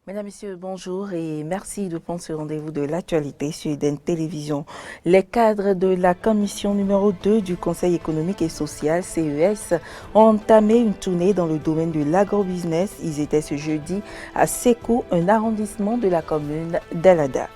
Mesdames, Messieurs, bonjour et merci de prendre ce rendez-vous de l'actualité sur Eden Télévision. Les cadres de la commission numéro 2 du Conseil économique et social, CES, ont entamé une tournée dans le domaine de l'agrobusiness. Ils étaient ce jeudi à Sékou, un arrondissement de la commune d'Alada.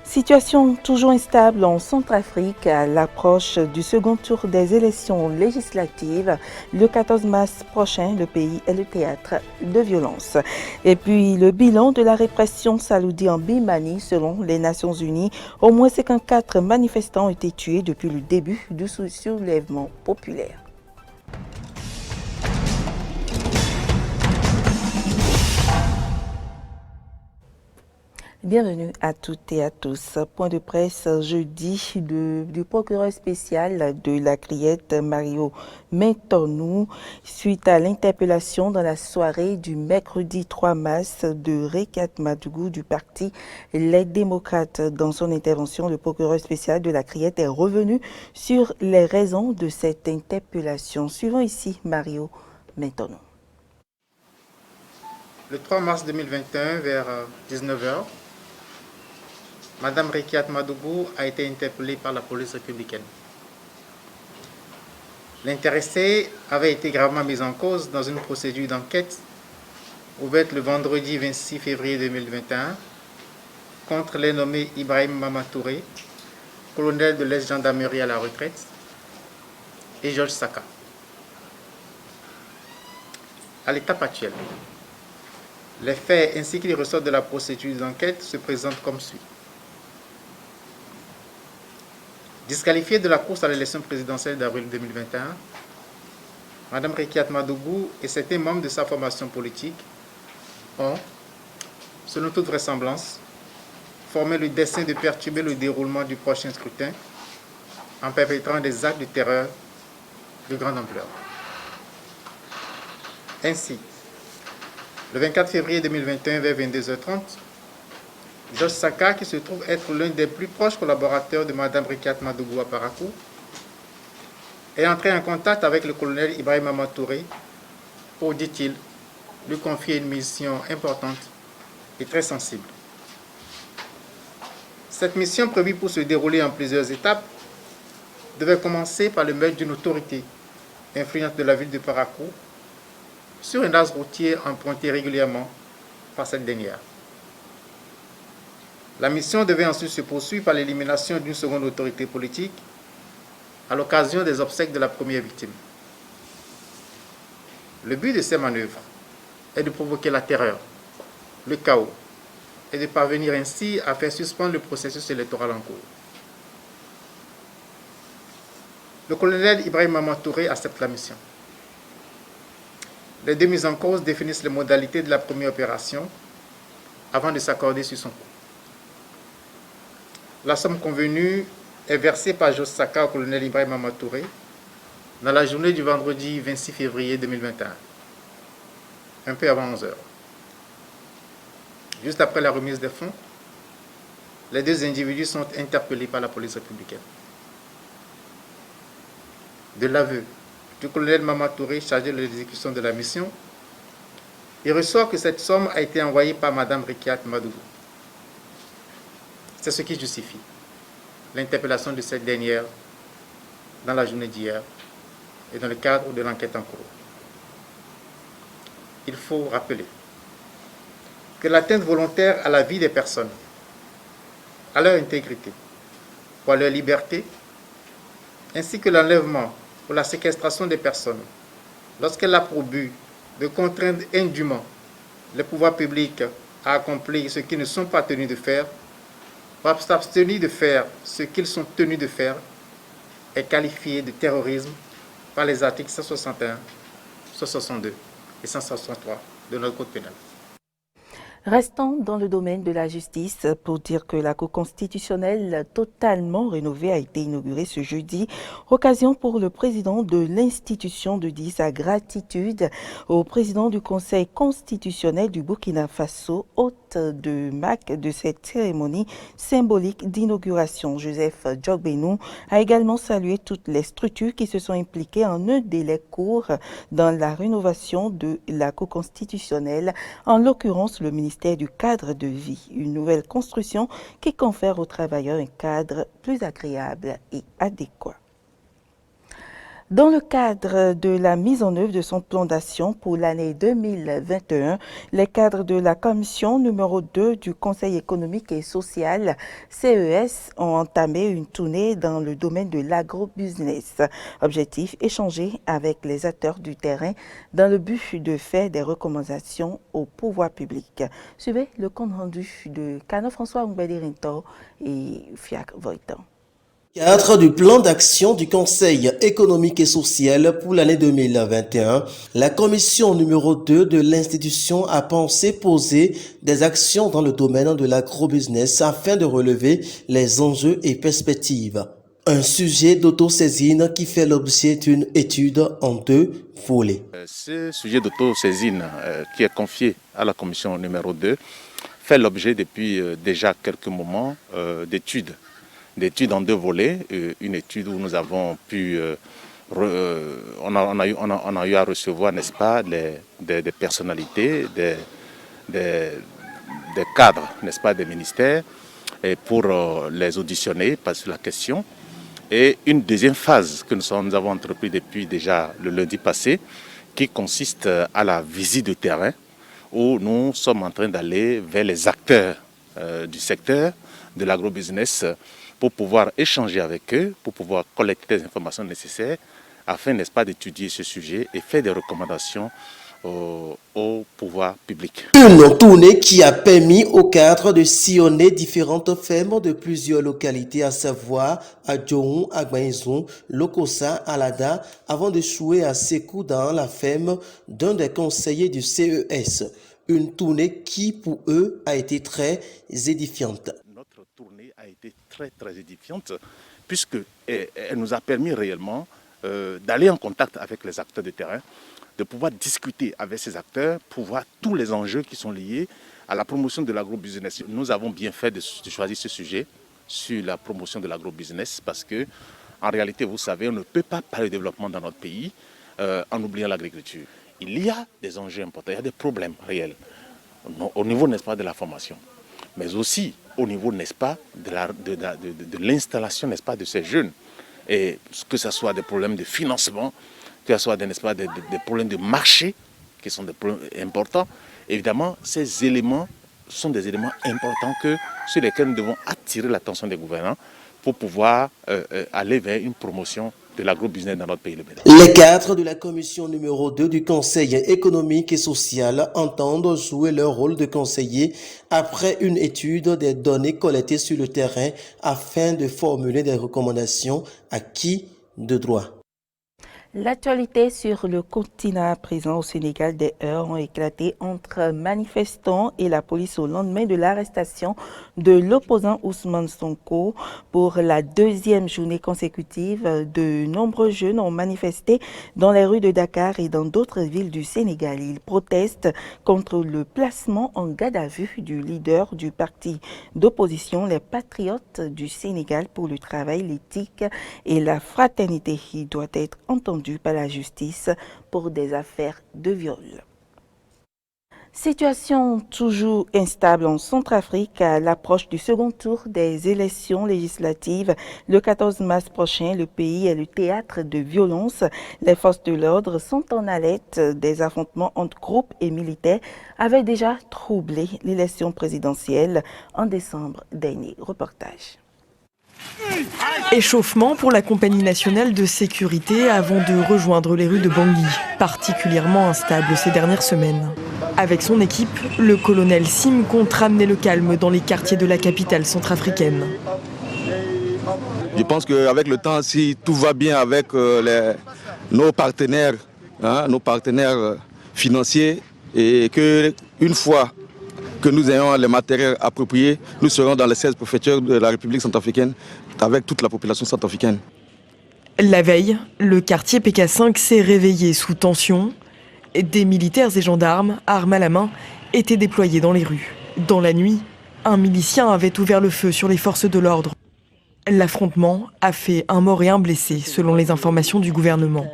Situation toujours instable en Centrafrique à l'approche du second tour des élections législatives. Le 14 mars prochain, le pays est le théâtre de violences. Et puis, le bilan de la répression saoudie en Birmanie, selon les Nations Unies, au moins 54 manifestants ont été tués depuis le début du soulèvement populaire. Bienvenue à toutes et à tous. Point de presse jeudi du procureur spécial de la Criette, Mario Mentonou, suite à l'interpellation dans la soirée du mercredi 3 mars de Rekiat Madougou du parti Les Démocrates. Dans son intervention, le procureur spécial de la Criette est revenu sur les raisons de cette interpellation. Suivons ici Mario Mentonou. Le 3 mars 2021, vers 19h, Madame Rekiat Madougou a été interpellée par la police républicaine. L'intéressée avait été gravement mise en cause dans une procédure d'enquête ouverte le vendredi 26 février 2021 contre les nommés Ibrahim Mamatouré, colonel de l'ex-gendarmerie à la retraite, et Georges Saka. À l'étape actuelle, les faits ainsi qu'ils ressortent de la procédure d'enquête se présentent comme suit. Disqualifiée de la course à l'élection présidentielle d'avril 2021, Mme Rekiat Madougou et certains membres de sa formation politique ont, selon toute vraisemblance, formé le dessein de perturber le déroulement du prochain scrutin en perpétrant des actes de terreur de grande ampleur. Ainsi, le 24 février 2021 vers 22h30, Georges Saka, qui se trouve être l'un des plus proches collaborateurs de Mme Rekiat Madougou à Parakou, est entré en contact avec le colonel Ibrahim Mamatouré pour, dit-il, lui confier une mission importante et très sensible. Cette mission, prévue pour se dérouler en plusieurs étapes, devait commencer par le meurtre d'une autorité influente de la ville de Parakou sur un axe routier emprunté régulièrement par cette dernière. La mission devait ensuite se poursuivre par l'élimination d'une seconde autorité politique à l'occasion des obsèques de la première victime. Le but de ces manœuvres est de provoquer la terreur, le chaos et de parvenir ainsi à faire suspendre le processus électoral en cours. Le colonel Ibrahim Mamatouré accepte la mission. Les deux mises en cause définissent les modalités de la première opération avant de s'accorder sur son cours. La somme convenue est versée par Georges Saka au colonel Ibrahim Mamatouré dans la journée du vendredi 26 février 2021, un peu avant 11h. Juste après la remise des fonds, les deux individus sont interpellés par la police républicaine. De l'aveu du colonel Mamatouré chargé de l'exécution de la mission, il ressort que cette somme a été envoyée par Mme Rekiat Madougou. C'est ce qui justifie l'interpellation de cette dernière dans la journée d'hier et dans le cadre de l'enquête en cours. Il faut rappeler que l'atteinte volontaire à la vie des personnes, à leur intégrité ou à leur liberté, ainsi que l'enlèvement ou la séquestration des personnes, lorsqu'elle a pour but de contraindre indûment les pouvoirs publics à accomplir ce qu'ils ne sont pas tenus de faire, ou s'abstenir de faire ce qu'ils sont tenus de faire, est qualifié de terrorisme par les articles 161, 162 et 163 de notre Code pénal. Restons dans le domaine de la justice pour dire que la Cour constitutionnelle totalement rénovée a été inaugurée ce jeudi. Occasion pour le président de l'institution de dire sa gratitude au président du Conseil constitutionnel du Burkina Faso, hôte de marque de cette cérémonie symbolique d'inauguration. Joseph Djogbenou a également salué toutes les structures qui se sont impliquées en un délai court dans la rénovation de la Cour constitutionnelle, en l'occurrence le ministère ministère du cadre de vie, une nouvelle construction qui confère aux travailleurs un cadre plus agréable et adéquat. Dans le cadre de la mise en œuvre de son plan d'action pour l'année 2021, les cadres de la commission numéro 2 du Conseil économique et social, CES, ont entamé une tournée dans le domaine de l'agrobusiness. Objectif, échanger avec les acteurs du terrain dans le but de faire des recommandations au pouvoir public. Suivez le compte rendu de Cano François Ngbedi-Rinto et Fiak Voitan. Cadre du plan d'action du Conseil économique et social pour l'année 2021, la commission numéro 2 de l'institution a pensé poser des actions dans le domaine de l'agrobusiness afin de relever les enjeux et perspectives. Un sujet d'autosaisine qui fait l'objet d'une étude en 2 volets. Ce sujet d'autosaisine qui est confié à la commission numéro 2 fait l'objet depuis déjà quelques moments d'études en 2 volets, une étude où nous avons pu, on a eu à recevoir, n'est-ce pas, des personnalités, des cadres, n'est-ce pas, des ministères, et pour les auditionner sur la question. Et une deuxième phase que nous avons entrepris depuis déjà le lundi passé, qui consiste à la visite de terrain, où nous sommes en train d'aller vers les acteurs du secteur de l'agrobusiness, pour pouvoir échanger avec eux, pour pouvoir collecter les informations nécessaires afin, n'est-ce pas, d'étudier ce sujet et faire des recommandations au pouvoir public. Une tournée qui a permis au cadre de sillonner différentes fermes de plusieurs localités, à savoir Adjoun, Agbaïzoun, Lokossa, Alada, avant d'échouer à Sékou dans la ferme d'un des conseillers du CES. Une tournée qui, pour eux, a été très édifiante. Notre tournée a été très édifiante puisqu'elle nous a permis réellement d'aller en contact avec les acteurs de terrain, de pouvoir discuter avec ces acteurs pour voir tous les enjeux qui sont liés à la promotion de l'agrobusiness. Nous avons bien fait de choisir ce sujet sur la promotion de l'agrobusiness parce que, en réalité, vous savez, on ne peut pas parler de développement dans notre pays en oubliant l'agriculture. Il y a des enjeux importants, il y a des problèmes réels au niveau, n'est-ce pas, de la formation, mais aussi au niveau, n'est-ce pas, de l'installation, n'est-ce pas, de ces jeunes. Et que ce soit des problèmes de financement, que ce soit, n'est-ce pas, des problèmes de marché, qui sont des problèmes importants. Évidemment, ces éléments sont des éléments importants sur lesquels nous devons attirer l'attention des gouvernants pour pouvoir aller vers une promotion de l'agrobusiness dans notre pays. Les cadres de la commission numéro 2 du Conseil économique et social entendent jouer leur rôle de conseiller après une étude des données collectées sur le terrain afin de formuler des recommandations à qui de droit. L'actualité sur le continent à présent au Sénégal, des heurts ont éclaté entre manifestants et la police au lendemain de l'arrestation de l'opposant Ousmane Sonko. Pour la 2e journée consécutive, de nombreux jeunes ont manifesté dans les rues de Dakar et dans d'autres villes du Sénégal. Ils protestent contre le placement en garde à vue du leader du parti d'opposition, les Patriotes du Sénégal pour le travail, l'éthique et la fraternité. Il doit être entendu par la justice pour des affaires de viol. Situation toujours instable en Centrafrique à l'approche du second tour des élections législatives. Le 14 mars prochain, le pays est le théâtre de violences. Les forces de l'ordre sont en alerte. Des affrontements entre groupes et militaires avaient déjà troublé l'élection présidentielle en décembre dernier. Reportage. Échauffement pour la compagnie nationale de sécurité avant de rejoindre les rues de Bangui, particulièrement instable ces dernières semaines. Avec son équipe, le colonel Sim compte ramener le calme dans les quartiers de la capitale centrafricaine. Je pense qu'avec le temps, si tout va bien avec nos partenaires financiers, et qu'une fois que nous ayons les matériels appropriés, nous serons dans les 16 préfectures de la République centrafricaine avec toute la population centrafricaine. La veille, le quartier PK5 s'est réveillé sous tension. Des militaires et gendarmes, armes à la main, étaient déployés dans les rues. Dans la nuit, un milicien avait ouvert le feu sur les forces de l'ordre. L'affrontement a fait un mort et un blessé, selon les informations du gouvernement.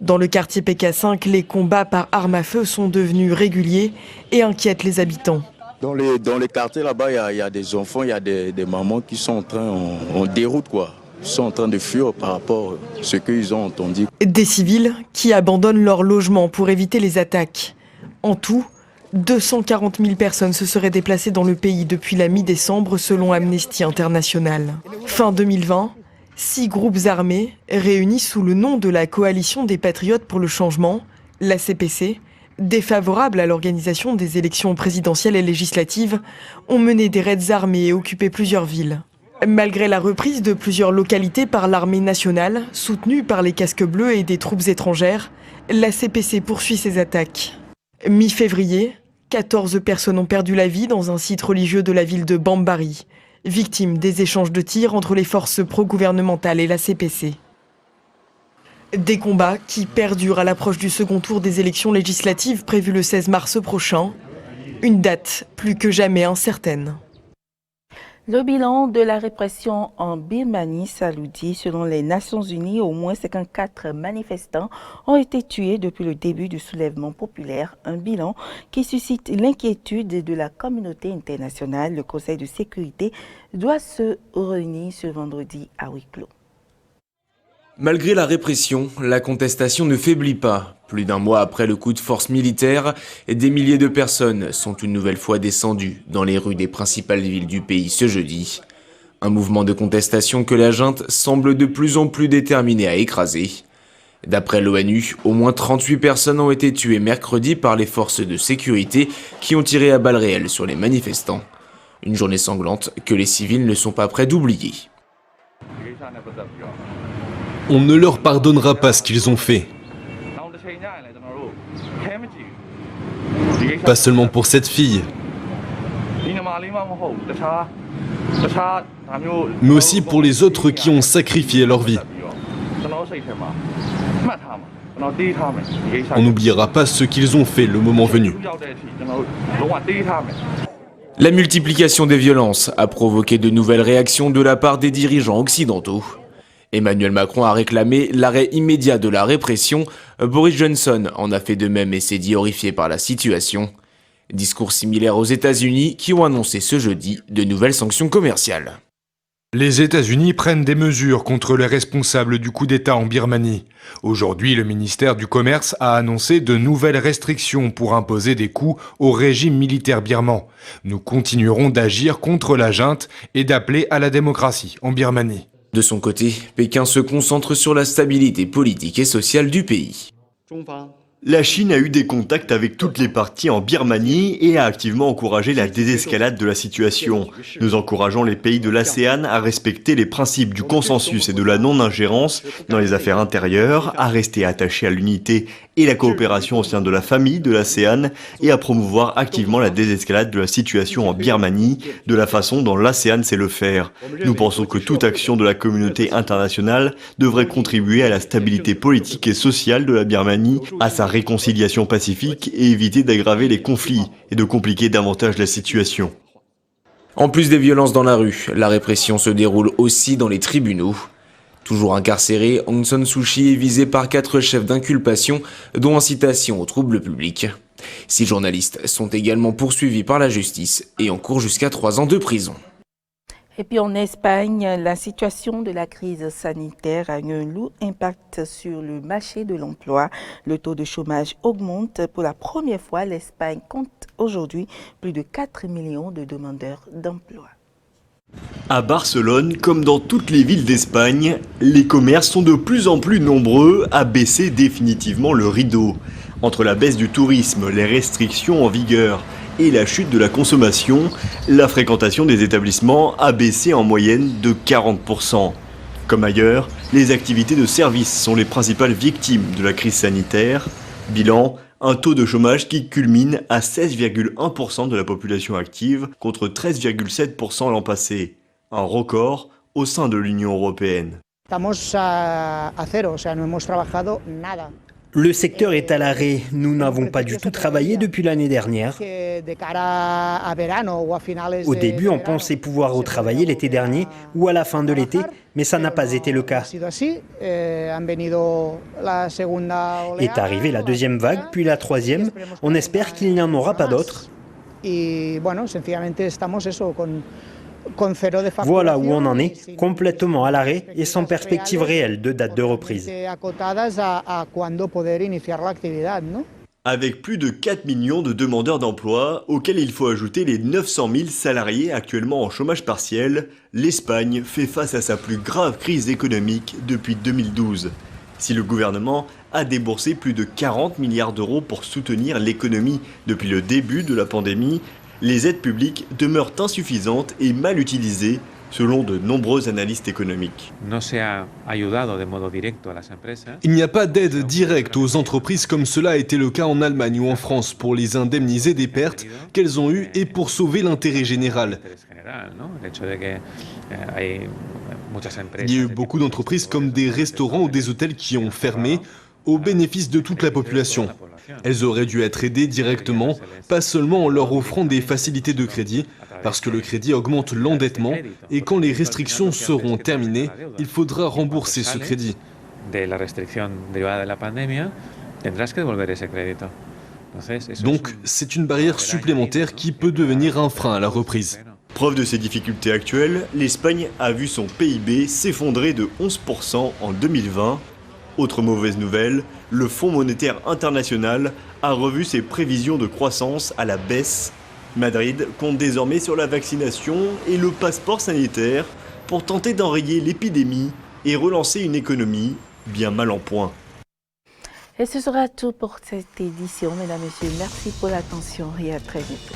Dans le quartier PK5, les combats par armes à feu sont devenus réguliers et inquiètent les habitants. Dans les quartiers là-bas, il y a des enfants, il y a des mamans qui sont en déroute quoi. Ils sont en train de fuir par rapport à ce qu'ils ont entendu. Des civils qui abandonnent leur logement pour éviter les attaques. En tout, 240 000 personnes se seraient déplacées dans le pays depuis la mi-décembre selon Amnesty International. Fin 2020, 6 groupes armés réunis sous le nom de la Coalition des Patriotes pour le Changement, la CPC, défavorables à l'organisation des élections présidentielles et législatives, ont mené des raids armés et occupé plusieurs villes. Malgré la reprise de plusieurs localités par l'armée nationale, soutenue par les casques bleus et des troupes étrangères, la CPC poursuit ses attaques. Mi-février, 14 personnes ont perdu la vie dans un site religieux de la ville de Bambari, victimes des échanges de tirs entre les forces pro-gouvernementales et la CPC. Des combats qui perdurent à l'approche du second tour des élections législatives prévues le 16 mars prochain, une date plus que jamais incertaine. Le bilan de la répression en Birmanie s'alourdit. Selon les Nations Unies, au moins 54 manifestants ont été tués depuis le début du soulèvement populaire. Un bilan qui suscite l'inquiétude de la communauté internationale. Le Conseil de sécurité doit se réunir ce vendredi à huis clos. Malgré la répression, la contestation ne faiblit pas. Plus d'un mois après le coup de force militaire, des milliers de personnes sont une nouvelle fois descendues dans les rues des principales villes du pays ce jeudi. Un mouvement de contestation que la junte semble de plus en plus déterminée à écraser. D'après l'ONU, au moins 38 personnes ont été tuées mercredi par les forces de sécurité qui ont tiré à balles réelles sur les manifestants. Une journée sanglante que les civils ne sont pas prêts d'oublier. On ne leur pardonnera pas ce qu'ils ont fait. Pas seulement pour cette fille, mais aussi pour les autres qui ont sacrifié leur vie. On n'oubliera pas ce qu'ils ont fait le moment venu. La multiplication des violences a provoqué de nouvelles réactions de la part des dirigeants occidentaux. Emmanuel Macron a réclamé l'arrêt immédiat de la répression. Boris Johnson en a fait de même et s'est dit horrifié par la situation. Discours similaire aux États-Unis qui ont annoncé ce jeudi de nouvelles sanctions commerciales. Les États-Unis prennent des mesures contre les responsables du coup d'État en Birmanie. Aujourd'hui, le ministère du Commerce a annoncé de nouvelles restrictions pour imposer des coûts au régime militaire birman. Nous continuerons d'agir contre la junte et d'appeler à la démocratie en Birmanie. De son côté, Pékin se concentre sur la stabilité politique et sociale du pays. La Chine a eu des contacts avec toutes les parties en Birmanie et a activement encouragé la désescalade de la situation. Nous encourageons les pays de l'ASEAN à respecter les principes du consensus et de la non-ingérence dans les affaires intérieures, à rester attachés à l'unité et la coopération au sein de la famille de l'ASEAN et à promouvoir activement la désescalade de la situation en Birmanie de la façon dont l'ASEAN sait le faire. Nous pensons que toute action de la communauté internationale devrait contribuer à la stabilité politique et sociale de la Birmanie, à sa réconciliation pacifique et éviter d'aggraver les conflits et de compliquer davantage la situation. En plus des violences dans la rue, la répression se déroule aussi dans les tribunaux. Toujours incarcéré, Aung San Suu Kyi est visé par 4 chefs d'inculpation, dont incitation aux troubles publics. 6 journalistes sont également poursuivis par la justice et encourent jusqu'à 3 ans de prison. Et puis en Espagne, la situation de la crise sanitaire a eu un lourd impact sur le marché de l'emploi. Le taux de chômage augmente. Pour la première fois, l'Espagne compte aujourd'hui plus de 4 millions de demandeurs d'emploi. À Barcelone, comme dans toutes les villes d'Espagne, les commerces sont de plus en plus nombreux à baisser définitivement le rideau. Entre la baisse du tourisme, les restrictions en vigueur et la chute de la consommation, la fréquentation des établissements a baissé en moyenne de 40%. Comme ailleurs, les activités de service sont les principales victimes de la crise sanitaire. Bilan, un taux de chômage qui culmine à 16,1% de la population active contre 13,7% l'an passé. Un record au sein de l'Union européenne. Le secteur est à l'arrêt. Nous n'avons pas du tout travaillé depuis l'année dernière. Au début, on pensait pouvoir retravailler l'été dernier ou à la fin de l'été, mais ça n'a pas été le cas. Est arrivée la deuxième vague, puis la troisième. On espère qu'il n'y en aura pas d'autres. Voilà où on en est, complètement à l'arrêt et sans perspective réelle de date de reprise. Avec plus de 4 millions de demandeurs d'emploi, auxquels il faut ajouter les 900 000 salariés actuellement en chômage partiel, l'Espagne fait face à sa plus grave crise économique depuis 2012. Si le gouvernement a déboursé plus de 40 milliards d'euros pour soutenir l'économie depuis le début de la pandémie, les aides publiques demeurent insuffisantes et mal utilisées, selon de nombreux analystes économiques. Il n'y a pas d'aide directe aux entreprises comme cela a été le cas en Allemagne ou en France pour les indemniser des pertes qu'elles ont eues et pour sauver l'intérêt général. Il y a eu beaucoup d'entreprises comme des restaurants ou des hôtels qui ont fermé au bénéfice de toute la population. Elles auraient dû être aidées directement, pas seulement en leur offrant des facilités de crédit, parce que le crédit augmente l'endettement et quand les restrictions seront terminées, il faudra rembourser ce crédit. Donc, c'est une barrière supplémentaire qui peut devenir un frein à la reprise. Preuve de ces difficultés actuelles, l'Espagne a vu son PIB s'effondrer de 11% en 2020. Autre mauvaise nouvelle, le Fonds monétaire international a revu ses prévisions de croissance à la baisse. Madrid compte désormais sur la vaccination et le passeport sanitaire pour tenter d'enrayer l'épidémie et relancer une économie bien mal en point. Et ce sera tout pour cette édition. Mesdames, Messieurs, merci pour l'attention et à très vite.